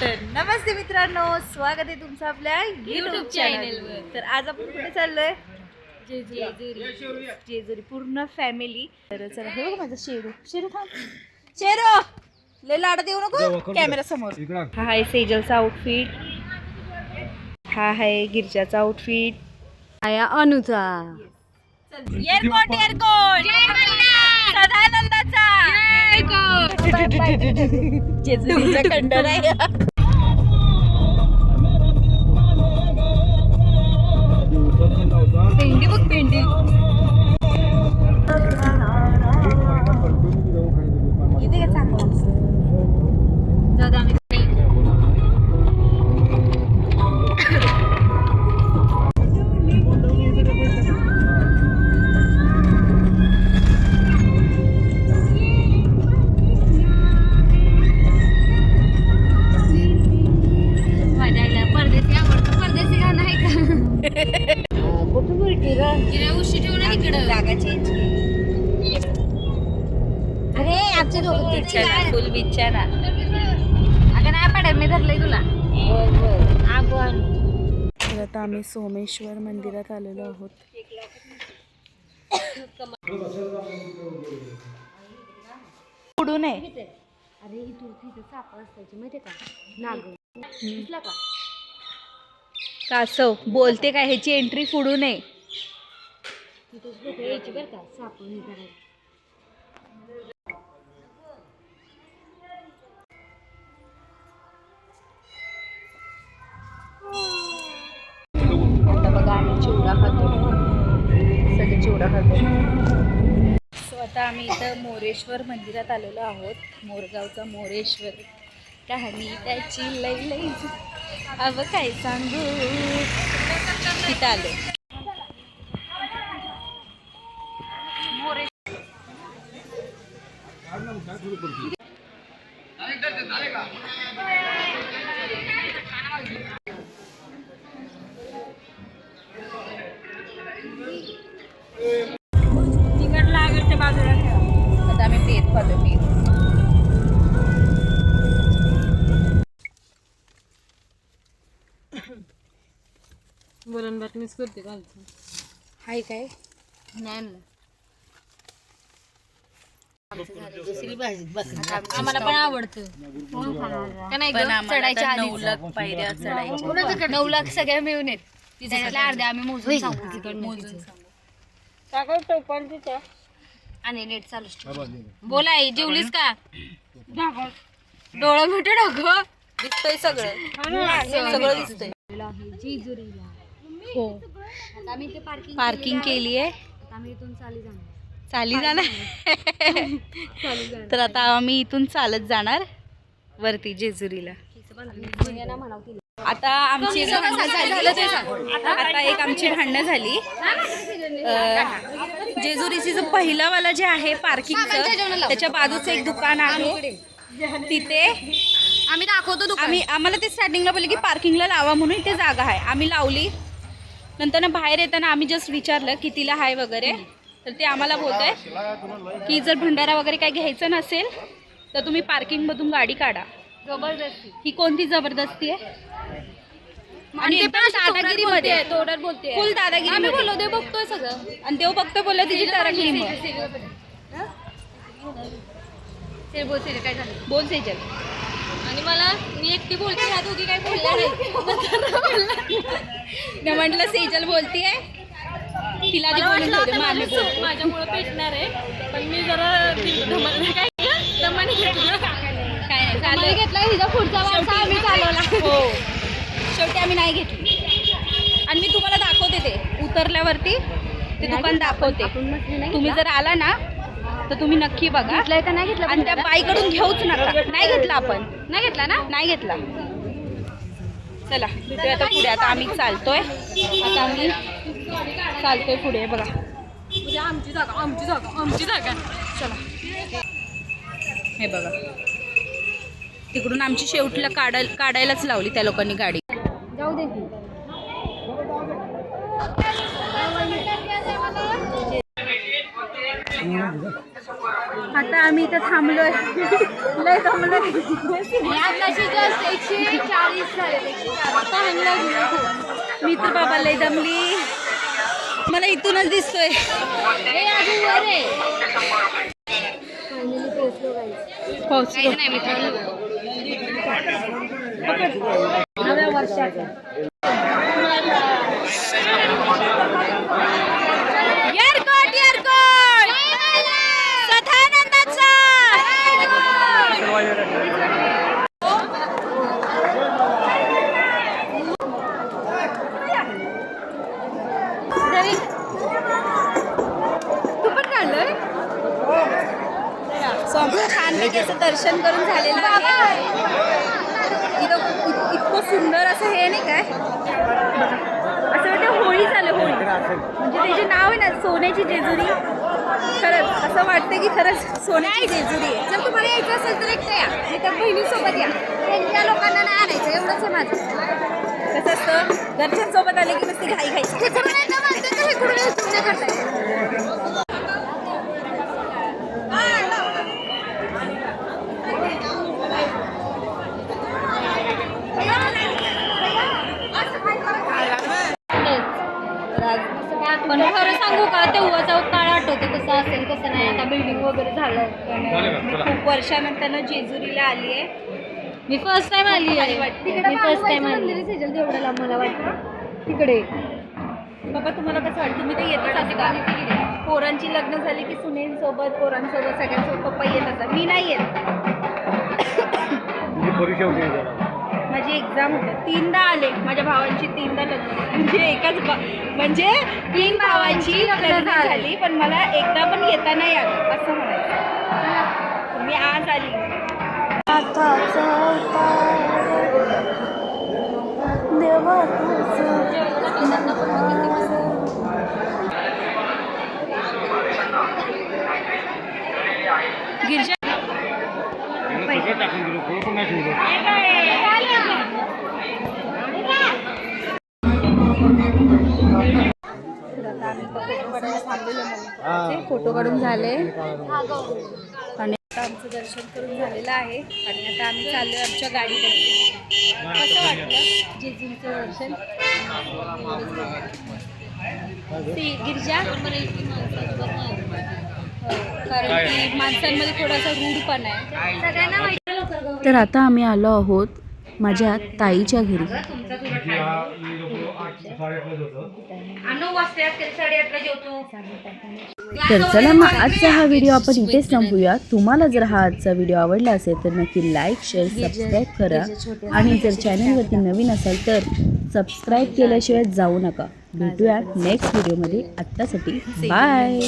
तर नमस्ते मित्रांनो, स्वागत आहे तुमचं आपल्या YouTube चॅनलवर. तर आज आपण कुठे चाललोय? जेजुरी पूर्ण फॅमिली. तर चला, हे बघ माझा शेरू. शेरू थांब. शेरू लय लाड देऊ नको कॅमेरा समोर. हा आहे सेजलचा आउटफिट, हा आहे गिरजाचा आउटफिट, आया अनुचा एअरकोट एअरकोट सदानंदाचा जेजुरीचा खंडर आहे. भेंडी बघ भेंडी इथे का चांगलं दादा आम्ही फुल बिचारा अगं नाही पडेल मी धरलंय तुला आपण. तर आता आम्ही सोमेश्वर मंदिरात आलेलो आहोत. पुढून आहे. अरे इथून तिथे साप असतायची माहितीये का? नाग दिसला का? कासव बोलते काय, ह्याची एंट्री पुढून आहे. तिथेच लोक यायची बरं का साप हे करायला. आता बघा आम्ही चिवडा खातो, सगळे चिवडा खातो. सो आता आम्ही इथं मोरेश्वर मंदिरात आलेलो आहोत. मोरगावचा मोरेश्वर, कहाणी त्याची लई लई अब काय सांगू. तिथं आलो. तिकट लागेल बाजूला ठेवा. आता आम्ही पेत खातो. पेत वरण भात मिस करते का? हाय काय नाही आम्हाला पण आवडतं. का नाही चढायच्या 9 लाख पायऱ्या चढायच्या. 9 लाख सगळ्या मिळून येत त्याच्यातल्या अर्ध्या आम्ही मोजून सांगू तिकडनं आणि नेट चालूच ठेव. बोला आई, जेवलीस का? डोळं मोठे ढोकं दिसतंय सगळं, सगळं दिसतंय. जेजुरीला हो, आता आम्ही ते पार्किंग केली आहे. आता आम्ही इथून चाली जाणार. तर आता आम्ही इथून चालत जाणार वरती जेजुरीला. आता आमची आता एक आमची भांडणं झाली. जेजुरीची जो पहिलं वाला जे आहे पार्किंगचं, त्याच्या बाजूचं एक दुकान आहे. तिथे आम्ही दाखवतो आम्हाला ते स्टार्टिंगला बोलले की पार्किंगला लावा म्हणून इथे जागा आहे. आम्ही लावली. नंतर ना बाहेर येताना आम्ही जस्ट विचारलं कितीला आहे वगैरे, तर ते आम्हाला बोलत आहे की जर भंडारा वगैरे काही घ्यायचं नसेल तर तुम्ही पार्किंगमधून गाडी काढा. जबरदस्ती. ही कोणती जबरदस्ती आहे? आणि एकदम दादागिरीमध्ये, फुल दादागिरी बोललो ते बघतोय सगळं आणि देव बघतो बोलला तिची तरकली. मग काय झालं बोल सेजल. आणि मला मी एकटी बोलते, ह्या दोघी काय बोलल्या नाही. म्हटलं सेजल बोलतीये, तिला आधी बोलून ठेवते, मग आम्ही बोलतो. माझ्यामुळे पेटणार आहे, पण मी जरा दमाने घेतलं. काय नाही चालू घेतला हिचा पुढचा वारसा आम्ही चालवला. हो, शेवटी आम्ही नाही घेतली. आणि मी तुम्हाला दाखवते ते उतरल्यावरती ते दुकान दाखवते. तुम्ही जर आला ना तर तुम्ही नक्की बघा. घेतलाय का नाही घेतला? आणि त्या बाईकडून घेऊच नका. नाही घेतला आपण. नाही घेतला ना? नाही घेतला. चला भेटूया आता पुढे. आता आम्ही चालतोय. आता आम्ही चालतोय पुढे. बघा आमची जागा चला. हे बघा, तिकडून आमची शेवटला काढायलाच लावली त्या लोकांनी गाडी. जाऊ दे. आता आम्ही इथं थांबलोय. लय थांबलोय. मी तर बाबा लय दमली. मला इथूनच दिसतोय. पोहोचलो. नव्या वर्षाचा सदानंदाचा तू पण काढलंय. छानपैकी असं दर्शन करून झालेलं आहे. इतकं सुंदर असं हे नाही काय असं वाटतं होळी झालं. होळी म्हणजे त्याचे नाव आहे ना सोन्याची जेजुरी. खरंच असं वाटतं की खरंच सोन्याची जेजुरी आहे. जर तुम्हाला यायचं असेल तर एकटं या, नाही तर बहिणीसोबत या. त्यांच्या लोकांना नाही आणायचं, एवढंच आहे माझं. कसं असतं घरच्यांसोबत आले की नुसती घाई खायची. हे कुठे तुमच्या करताय. पण खरं सांगू का तेव्हाचा काळ आठवतो कसं असेल कसं नाही. आता बिल्डिंग वगैरे झालं. मी खूप वर्षानंतर जेजुरीला आली आहे. मी फर्स्ट टाइम आली आहे. तिकडे फर्स्ट टाइम आली तेवढ्याला मला वाटतं तिकडे. बाबा तुम्हाला कसं वाटतं. तुम्ही तर येतच असं का पोरांची लग्न झाली की सुनेंसोबत पोरांसोबत सगळ्यांसोबत पप्पा येत असतात. मी नाही येत. माझी एक्झाम होतं. 3दा आले. माझ्या भावांची 3दा लग्न म्हणजे म्हणजे 3 भावांची लग्न झाली पण मला एकदा पण येता नाही आलं असं म्हणायचं. मी आज आली. गिरजा फोटो काढून झाले आणि आता आमचं दर्शन करून झालेलं आहे आणि आता आम्ही चाललोय आमच्या गाडीकडे. कसं वाटलं जेजुरीचं दर्शन. गिरजा कारण की माणसांमध्ये थोडासा रूढपणा आहे सगळ्यांना माहिती. तर आता आम्ही आलो आहोत माझ्या ताईच्या घरी. तर चला मग आजचा हा व्हिडिओ आपण इथेच संपूया. तुम्हाला जर हा आजचा व्हिडिओ आवडला असेल तर नक्की लाईक शेअर सबस्क्राईब करा आणि जर चॅनलवरती नवीन असाल तर सबस्क्राईब केल्याशिवाय जाऊ नका. भेटूया नेक्स्ट व्हिडिओमध्ये. आत्तासाठी बाय.